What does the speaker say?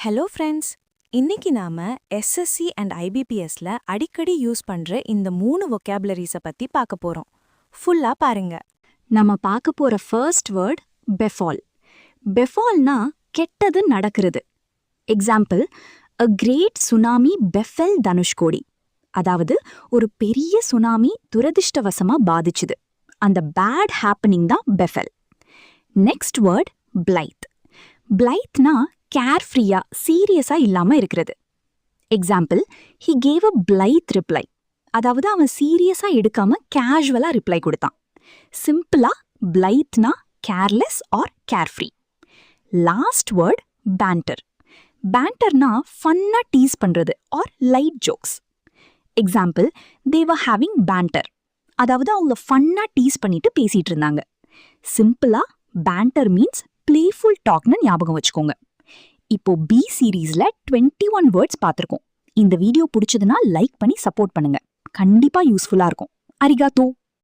Hello friends, இன்னைக்கு நாம SSC and ஐபிபிஎஸ்ல அடிக்கடி யூஸ் பண்ற இந்த 3 vocabularies பத்தி பார்க்க போறோம். ஃபுல்லா பாருங்க. நம்ம பார்க்க போற ஃபர்ஸ்ட் வேர்ட் பெஃபால். பெஃபால்னா கெட்டது நடக்கிறது. Example, a great tsunami befell Dhanushkodi. அதாவது ஒரு பெரிய சுனாமி துரதிர்ஷ்டவசமா பாதிச்சுது. அந்த பேட் ஹேப்பனிங் தான் பெஃபெல். Next word Blyth. பிளைத்னா கேர்ஃப்ரீயா சீரியஸா இல்லாம இருக்கிறது. Example, he gave a blithe reply. அதாவது அவன் சீரியஸா எடுக்காம கேஷுவலா ரிப்ளை கொடுத்தான். சிம்பிளா பிளைத்னா careless or carefree. Last word banter. பேண்டர்னா ஃபன்னா டீஸ் பண்றது or light jokes. Example, they were having banter. அதாவது அவங்க ஃபன்னா டீஸ் பண்ணிட்டு பேசிட்டு இருந்தாங்க. சிம்பிளா பேண்டர் மீன்ஸ் பிளேஃபுல் டாக்னு ஞாபகம் வச்சுக்கோங்க. இப்போ பி சீரீஸ்ல 21 வேர்ட்ஸ் பார்த்திருக்கோம். இந்த வீடியோ பிடிச்சதுன்னா லைக் பண்ணி சப்போர்ட் பண்ணுங்க. கண்டிப்பா யூஸ்ஃபுல்லா இருக்கும். அரிகாத்தோ.